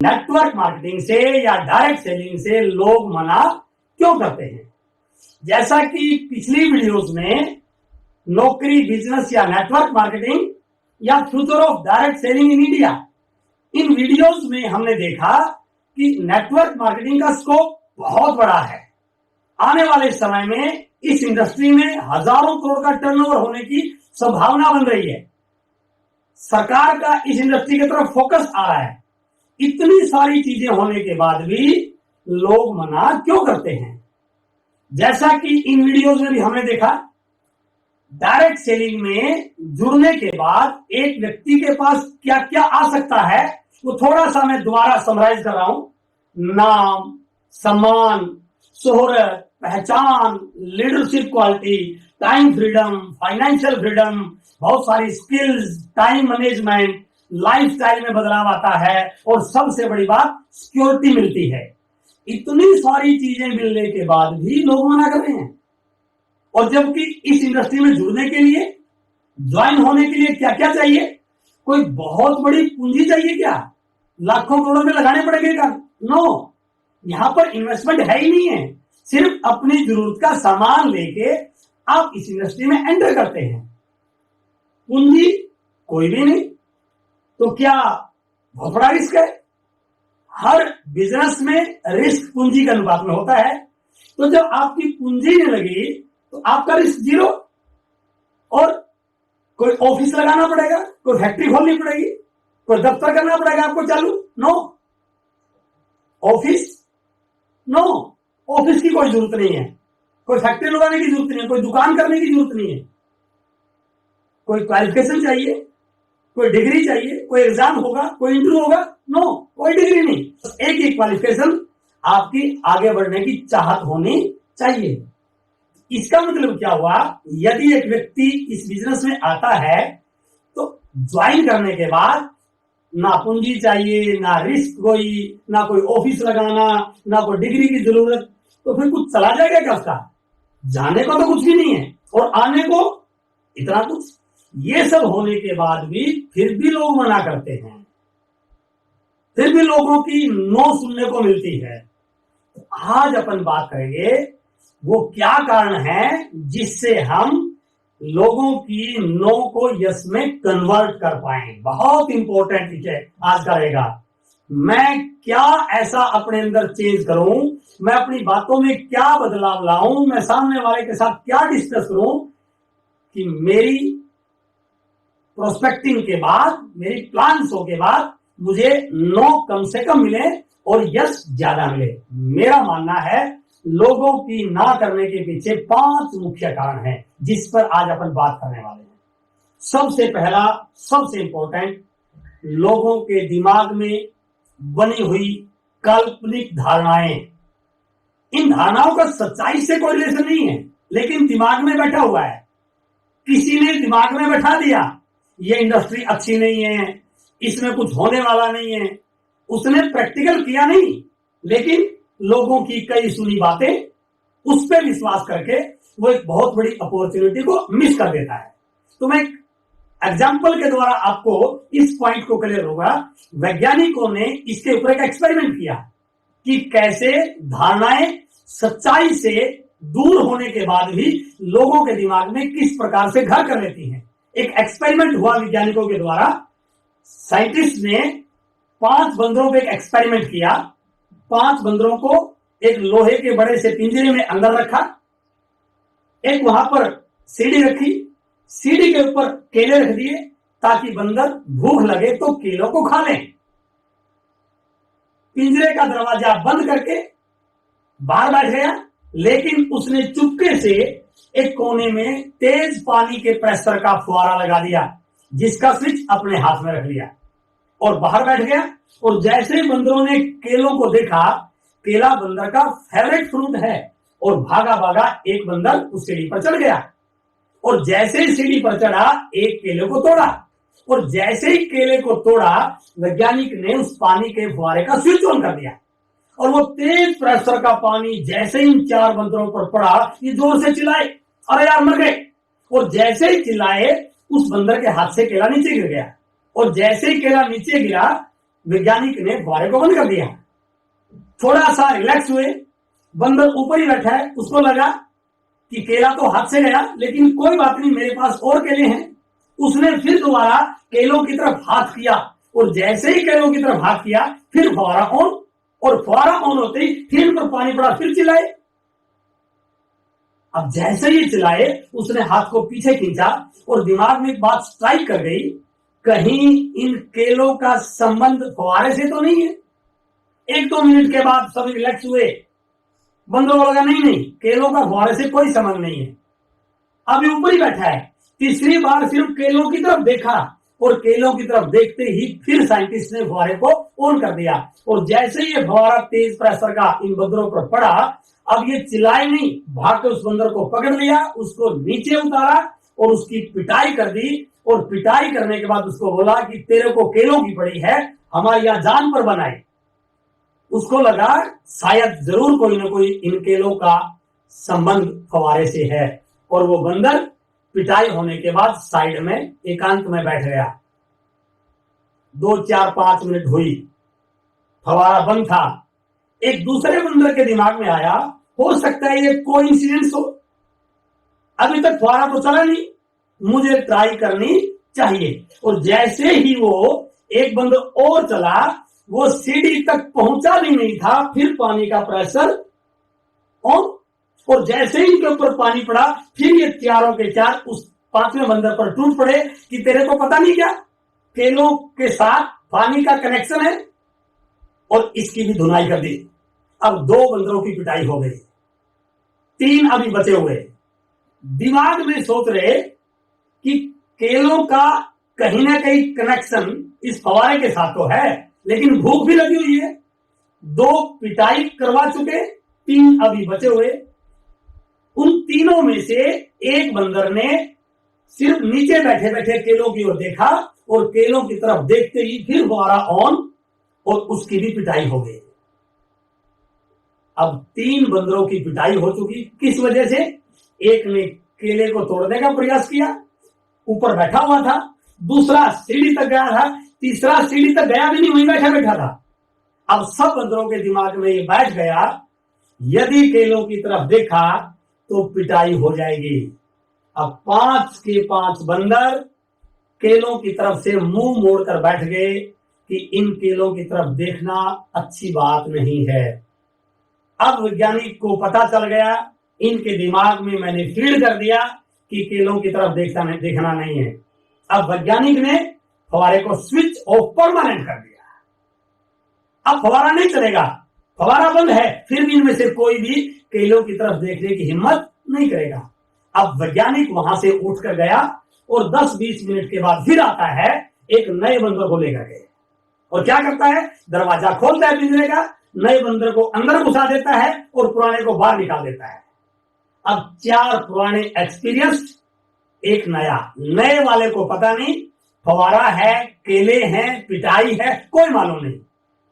Network marketing से या direct selling से लोग मना क्यों करते हैं? जैसा कि पिछली वीडियोस में नौकरी, बिजनेस या नेटवर्क मार्केटिंग या future of direct selling in India, in videos में हमने देखा कि नेटवर्क मार्केटिंग का स्कोप बहुत बड़ा है। आने वाले समय में इस इंडस्ट्री में हजारों करोड़ का टर्नओवर होने की संभावना बन रही है। सरकार का इस इंडस्ट्री की तरफ फोकस आ रहा है। इतनी सारी चीजें होने के बाद भी लोग मना क्यों करते हैं? जैसा कि इन वीडियोस में भी हमने देखा, डायरेक्ट सेलिंग में जुड़ने के बाद एक व्यक्ति के पास क्या क्या आ सकता है, वो थोड़ा सा मैं दोबारा समराइज कर रहा हूं। नाम, सम्मान, शोहरत, पहचान, leadership quality, time freedom, financial freedom, बहुत सारी स्किल्स, टाइम मैनेजमेंट, लाइफस्टाइल में बदलाव आता है और सबसे बड़ी बात सिक्योरिटी मिलती है। इतनी सारी चीजें मिलने के बाद भी लोग मना कर रहे हैं। और जबकि इस इंडस्ट्री में जुड़ने के लिए, ज्वाइन होने के लिए क्या क्या चाहिए? कोई बहुत बड़ी पूंजी चाहिए क्या? लाखों करोड़ों में लगाने पड़ेंगे क्या? नो, यहां पर इन्वेस्टमेंट है ही नहीं है। सिर्फ अपनी जरूरत का सामान लेके आप इस इंडस्ट्री में एंटर करते हैं। पूंजी कोई भी नहीं, तो क्या बहुत बड़ा रिस्क है? हर बिजनेस में रिस्क पूंजी के अनुपात में होता है। तो जब आपकी पूंजी नहीं लगी तो आपका रिस्क जीरो। और कोई ऑफिस लगाना पड़ेगा, कोई फैक्ट्री खोलनी पड़ेगी, कोई दफ्तर करना पड़ेगा आपको चालू? नो। ऑफिस? नो, ऑफिस की कोई जरूरत नहीं है। कोई फैक्ट्री लगाने की जरूरत नहीं है, कोई दुकान करने की जरूरत नहीं है। कोई क्वालिफिकेशन चाहिए, कोई डिग्री चाहिए, कोई एग्जाम होगा, कोई इंटरव्यू होगा? नो, कोई डिग्री नहीं। एक ही क्वालिफिकेशन, आपकी आगे बढ़ने की चाहत होनी चाहिए। इसका मतलब क्या हुआ? यदि एक व्यक्ति इस बिजनेस में आता है तो ज्वाइन करने के बाद ना पूंजी चाहिए, ना रिस्क कोई, ना कोई ऑफिस लगाना, ना कोई डिग्री की जरूरत, तो फिर कुछ चला जाएगा क्या उसका? जाने को तो कुछ भी नहीं है और आने को इतना कुछ। ये सब होने के बाद भी फिर भी लोग मना करते हैं, फिर भी लोगों की नो सुनने को मिलती है। आज अपन बात करेंगे वो क्या कारण है जिससे हम लोगों की नो को यस में कन्वर्ट कर पाए। बहुत इंपॉर्टेंट विषय आज का रहेगा। मैं क्या ऐसा अपने अंदर चेंज करूं, मैं अपनी बातों में क्या बदलाव लाऊं, मैं सामने वाले के साथ क्या डिस्कस करूं कि मेरी प्रोस्पेक्टिंग के बाद, मेरी प्लान शो के बाद मुझे नो कम से कम मिले और यस ज्यादा मिले। मेरा मानना है लोगों की ना करने के पीछे 5 मुख्य कारण हैं जिस पर आज अपन बात करने वाले हैं। सबसे पहला, सबसे इंपॉर्टेंट, लोगों के दिमाग में बनी हुई काल्पनिक धारणाएं। इन धारणाओं का सच्चाई से कोई रिलेशन नहीं है, लेकिन दिमाग में बैठा हुआ है। किसी ने दिमाग में बैठा दिया ये इंडस्ट्री अच्छी नहीं है, इसमें कुछ होने वाला नहीं है। उसने प्रैक्टिकल किया नहीं, लेकिन लोगों की कई सुनी बातें उस पर विश्वास करके वो एक बहुत बड़ी अपॉर्चुनिटी को मिस कर देता है। तो मैं एग्जाम्पल के द्वारा आपको इस पॉइंट को क्लियर होगा। वैज्ञानिकों ने इसके ऊपर एक एक्सपेरिमेंट किया कि कैसे धारणाएं सच्चाई से दूर होने के बाद भी लोगों के दिमाग में किस प्रकार से घर कर लेती हैं। एक एक्सपेरिमेंट हुआ वैज्ञानिकों के द्वारा। साइंटिस्ट ने 5 बंदरों पे एक एक्सपेरिमेंट किया। 5 बंदरों को एक लोहे के बड़े से पिंजरे में अंदर रखा, एक वहां पर सीढ़ी रखी, सीढ़ी के ऊपर केले रख दिए ताकि बंदर भूख लगे तो केलों को खा लें। पिंजरे का दरवाजा बंद करके बाहर बैठ गया, लेकिन उसने चुपके से एक कोने में तेज पानी के प्रेशर का फुवारा लगा दिया, जिसका स्विच अपने हाथ में रख लिया और बाहर बैठ गया। और जैसे बंदरों ने केलों को देखा, केला बंदर का फेवरेट फ्रूट है, और भागा भागा एक बंदर उस सीढ़ी पर चढ़ गया और जैसे ही सीढ़ी पर चढ़ा एक केले को तोड़ा, और जैसे ही केले को तोड़ा वैज्ञानिक ने उस पानी के फुवारे का स्विच ऑन कर दिया और वो तेज प्रेशर का पानी जैसे ही इन 4 बंदरों पर पड़ा, ये जोर से चिल्लाए, अरे यार मर गए। और जैसे ही चिल्लाए उस बंदर के हाथ से केला नीचे गिर गया, और जैसे ही केला नीचे गिरा वैज्ञानिक ने फुहारे को बंद कर दिया। थोड़ा सा रिलैक्स हुए, बंदर ऊपर ही बैठा है, उसको लगा कि केला तो हाथ से गया, लेकिन कोई बात नहीं, मेरे पास और केले हैं। उसने फिर दोबारा केलों की तरफ हाथ किया, और जैसे ही केलों की तरफ हाथ किया फिर फुहारा ऑन, और फुहारा ऑन होते ही फिर पर पानी पड़ा, फिर चिल्लाए। अब जैसे ही चिल्लाए उसने हाथ को पीछे खींचा और दिमाग में एक बात स्ट्राइक कर गई, कहीं इन केलों का संबंध फुहारे से तो नहीं है। 1-2 मिनट के बाद सभी रिलैक्स हुए, बंदरों को लगा नहीं, केलों का फुहारे से कोई संबंध नहीं है, अभी ऊपर ही बैठा है। तीसरी बार सिर्फ केलों की तरफ देखा, और केलों की तरफ देखते ही फिर साइंटिस्ट ने फुहारे को ऑन कर दिया, और जैसे ही ये फुहारा तेज प्रेशर का इन बंदरों पर पड़ा, अब ये चिल्लाए नहीं, भाग के उस बंदर को पकड़ लिया, उसको नीचे उतारा और उसकी पिटाई कर दी। और पिटाई करने के बाद उसको बोला कि तेरे को केलों की पड़ी है, हमारे यहां जान पर बनाई। उसको लगा शायद जरूर कोई ना कोई इन केलों का संबंध फुहारे से है, और वो बंदर पिटाई होने के बाद साइड में एकांत में बैठ गया। 2-4-5 मिनट हुई, फुहारा बंद था। एक दूसरे बंदर के दिमाग में आया, हो सकता है ये कोइंसिडेंस हो, अभी तक फुहारा तो चला नहीं, मुझे ट्राई करनी चाहिए। और जैसे ही वो एक बंदर और चला, वो सीढ़ी तक पहुंचा भी नहीं था, फिर पानी का प्रेशर ऑन, और जैसे ही इनके ऊपर पानी पड़ा फिर ये चारों के चार उस 5वें बंदर पर टूट पड़े कि तेरे को पता नहीं क्या केलों के साथ पानी का कनेक्शन है, और इसकी भी धुनाई कर दी। अब 2 बंदरों की पिटाई हो गई, 3 अभी बचे हुए। दिमाग में सोच रहे कि केलों का कहीं ना कहीं कनेक्शन इस फवारे के साथ तो है, लेकिन भूख भी लगी हुई है। 2 पिटाई करवा चुके, 3 अभी बचे हुए। उन तीनों में से एक बंदर ने सिर्फ नीचे बैठे बैठे केलों की ओर देखा, और केलों की तरफ देखते ही फिर फुहारा ऑन, और उसकी भी पिटाई हो गई। अब 3 बंदरों की पिटाई हो चुकी। किस वजह से? एक ने केले को तोड़ने का प्रयास किया, ऊपर बैठा हुआ था, दूसरा सीढ़ी तक गया था, तीसरा सीढ़ी तक गया भी नहीं, वहीं बैठा बैठा था। अब सब बंदरों के दिमाग में ये बैठ गया, यदि केलों की तरफ देखा तो पिटाई हो जाएगी। अब 5 के 5 बंदर केलों की तरफ से मुंह मोड़कर बैठ गए कि इन केलों की तरफ देखना अच्छी बात नहीं है। अब वैज्ञानिक को पता चल गया, इनके दिमाग में मैंने फीड कर दिया कि केलों की तरफ देखना नहीं है। अब वैज्ञानिक ने फवारे को स्विच ऑफ परमानेंट कर दिया। अब फवारा नहीं चलेगा, फवारा बंद है, फिर भी इनमें से कोई भी केलों की तरफ देखने की हिम्मत नहीं करेगा। अब वैज्ञानिक वहां से उठकर गया और 10-20 मिनट के बाद फिर आता है, एक नए बंदर को लेकर गए, और क्या करता है, दरवाजा खोलता है पिंजरे का, नए बंदर को अंदर घुसा देता है और पुराने को बाहर निकाल देता है। अब 4 पुराने एक्सपीरियंस, एक नया। नए वाले को पता नहीं फवारा है, केले हैं, पिटाई है, कोई मालूम नहीं।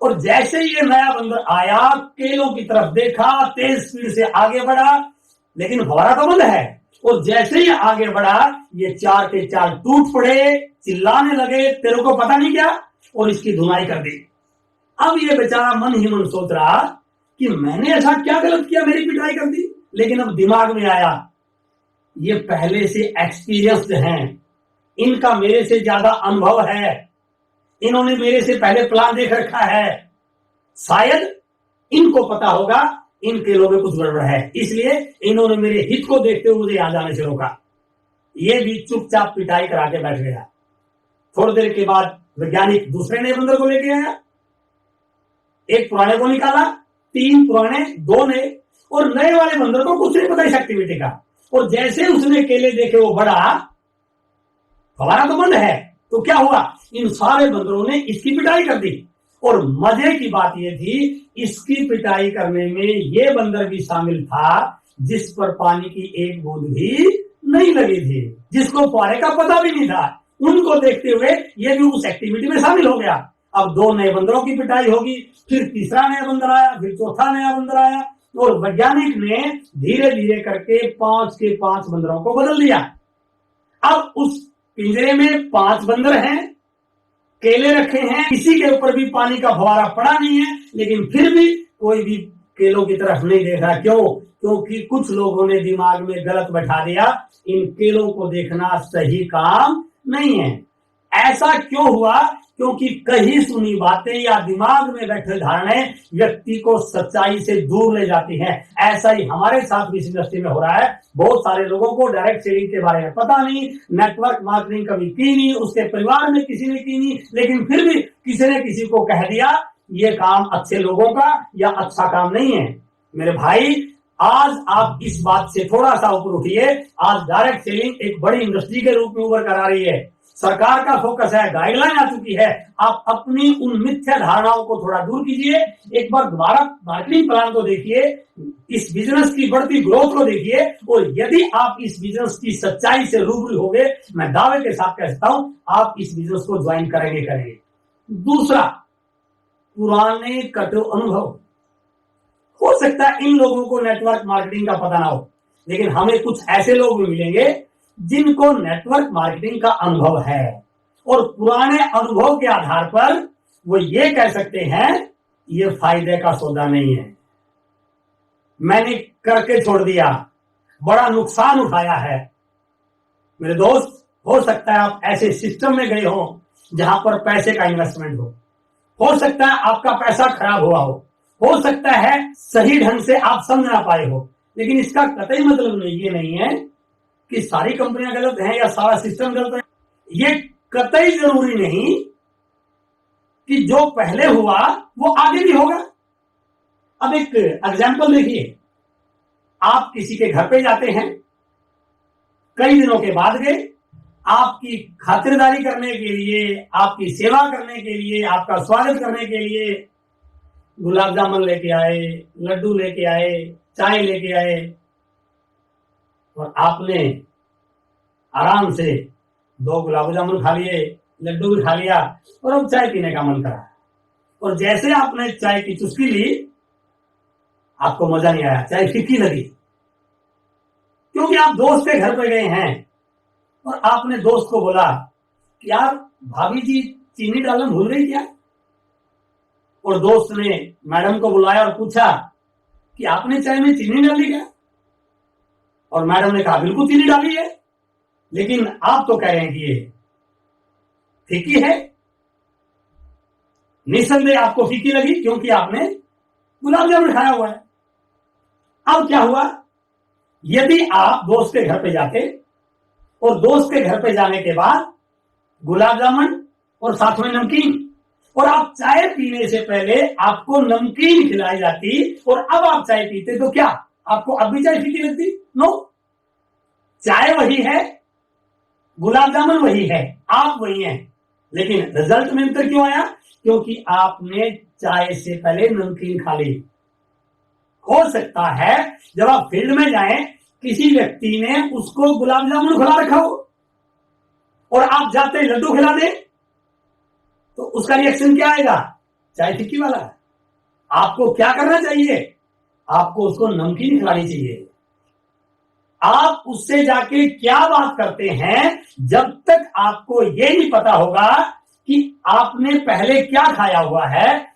और जैसे ही ये नया बंदर आया, केलों की तरफ देखा, तेज स्पीड से आगे बढ़ा, लेकिन फवारा तो बंद है। और जैसे ही आगे बढ़ा, ये 4 के 4 टूट पड़े, चिल्लाने लगे, तेरे को पता नहीं क्या, और इसकी धुनाई कर दी। अब ये बेचारा मन ही मन सोच रहा कि मैंने ऐसा क्या गलत किया, मेरी पिटाई कर दी। लेकिन अब दिमाग में आया, ये पहले से एक्सपीरियंस्ड हैं, इनका मेरे से ज्यादा अनुभव है, इन्होंने मेरे से पहले प्लान देख रखा है, शायद इनको पता होगा इन केलों में कुछ गड़बड़ है, इसलिए इन्होंने मेरे हित को देखते हुए मुझे यहां जाने से रोका। ये भी चुपचाप पिटाई करा के बैठ गया। थोड़ी देर के बाद वैज्ञानिक दूसरे नए बंदर को लेके आया, एक पुराने को निकाला, 3 पुराने, 2 नए, और नए वाले बंदर को कुछ नहीं पता इस एक्टिविटी का। और जैसे उसने केले देखे वो बढ़ा, फवारा तो बंद है, तो क्या हुआ, इन सारे बंदरों ने इसकी पिटाई कर दी। और मजे की बात यह थी, इसकी पिटाई करने में ये बंदर भी शामिल था जिस पर पानी की एक बूंद भी नहीं लगी थी, जिसको फवारे का पता भी नहीं था। उनको देखते हुए ये भी उस एक्टिविटी में शामिल हो गया। अब 2 नए बंदरों की पिटाई होगी, फिर तीसरा नया बंदर आया, फिर चौथा नया बंदर आया, और वैज्ञानिक ने धीरे धीरे करके 5 के 5 बंदरों को बदल दिया। अब उस पिंजरे में 5 बंदर हैं, केले रखे हैं, किसी के ऊपर भी पानी का फवारा पड़ा नहीं है, लेकिन फिर भी कोई भी केलों की तरफ नहीं देख रहा। क्यों? क्योंकि कुछ लोगों ने दिमाग में गलत बैठा दिया, इन केलों को देखना सही काम नहीं है। ऐसा क्यों हुआ? क्योंकि कहीं सुनी बातें या दिमाग में बैठे धारणाएं व्यक्ति को सच्चाई से दूर ले जाती हैं। ऐसा ही हमारे साथ भी इस इंडस्ट्री में हो रहा है। बहुत सारे लोगों को डायरेक्ट सेलिंग के बारे में पता नहीं, नेटवर्क मार्केटिंग कभी की नहीं, उसके परिवार में किसी ने की नहीं, लेकिन फिर भी किसी ने किसी को कह दिया ये काम अच्छे लोगों का या अच्छा काम नहीं है। मेरे भाई, आज आप इस बात से थोड़ा सा ऊपर उठिए। आज डायरेक्ट सेलिंग एक बड़ी इंडस्ट्री के रूप में उभर कर आ रही है। सरकार का फोकस है, गाइडलाइन आ चुकी है। आप अपनी उन मिथ्या धारणाओं को थोड़ा दूर कीजिए। एक बार दोबारा मार्केटिंग प्लान को देखिए, इस बिजनेस की बढ़ती ग्रोथ को देखिए, और यदि आप इस बिजनेस की सच्चाई से रूबरू हो गए, मैं दावे के साथ कहता हूं आप इस बिजनेस को ज्वाइन करेंगे। दूसरा, पुराने कटु अनुभव। हो सकता है इन लोगों को नेटवर्क मार्केटिंग का पता ना हो, लेकिन हमें कुछ ऐसे लोग भी मिलेंगे जिनको नेटवर्क मार्केटिंग का अनुभव है, और पुराने अनुभव के आधार पर वो ये कह सकते हैं ये फायदे का सौदा नहीं है, मैंने करके छोड़ दिया, बड़ा नुकसान उठाया है। मेरे दोस्त, हो सकता है आप ऐसे सिस्टम में गए हो जहां पर पैसे का इन्वेस्टमेंट हो सकता है आपका पैसा खराब हुआ हो सकता है सही ढंग से आप समझ ना पाए हो, लेकिन इसका कतई मतलब ये नहीं है कि सारी कंपनियां गलत हैं या सारा सिस्टम गलत है। ये कतई जरूरी नहीं कि जो पहले हुआ वो आगे भी होगा। अब एक एग्जांपल देखिए, आप किसी के घर पे जाते हैं, कई दिनों के बाद गए, आपकी खातिरदारी करने के लिए, आपकी सेवा करने के लिए, आपका स्वागत करने के लिए गुलाब जामुन लेके आए, लड्डू लेके आए, चाय लेके आए, और आपने आराम से 2 गुलाब जामुन खा लिए, लड्डू भी खा लिया, और अब चाय पीने का मन करा। और जैसे आपने चाय की चुस्की ली, आपको मजा नहीं आया, चाय फीकी लगी, क्योंकि आप दोस्त के घर पे गए हैं और आपने दोस्त को बोला कि यार भाभी जी चीनी डालना भूल गई क्या? और दोस्त ने मैडम को बुलाया और पूछा कि आपने चाय में चीनी डाली क्या? और मैडम ने कहा बिल्कुल चीनी डाली है, लेकिन आप तो कह रहे हैं कि ये फीकी है। निसंदेह आपको फीकी लगी क्योंकि आपने गुलाब जामुन खाया हुआ है। अब क्या हुआ, यदि आप दोस्त के घर पे जाते और दोस्त के घर पे जाने के बाद गुलाब जामुन और साथ में नमकीन, और आप चाय पीने से पहले आपको नमकीन खिलाई जाती और अब आप चाय पीते, तो क्या आपको अब भी चाय फीकी लगती? नो, चाय वही है, गुलाब जामुन वही है, आप वही हैं, लेकिन रिजल्ट में अंतर क्यों आया? क्योंकि आपने चाय से पहले नमकीन खा ली। हो सकता है जब आप फील्ड में जाएं, किसी व्यक्ति ने उसको गुलाब जामुन खिला रखा हो और आप जाते लड्डू खिला दें, तो उसका रिएक्शन क्या आएगा? चाय फीकी वाला। आपको क्या करना चाहिए? आपको उसको नमकीन खिलानी चाहिए। आप उससे जाके क्या बात करते हैं, जब तक आपको ये नहीं पता होगा कि आपने पहले क्या खाया हुआ है,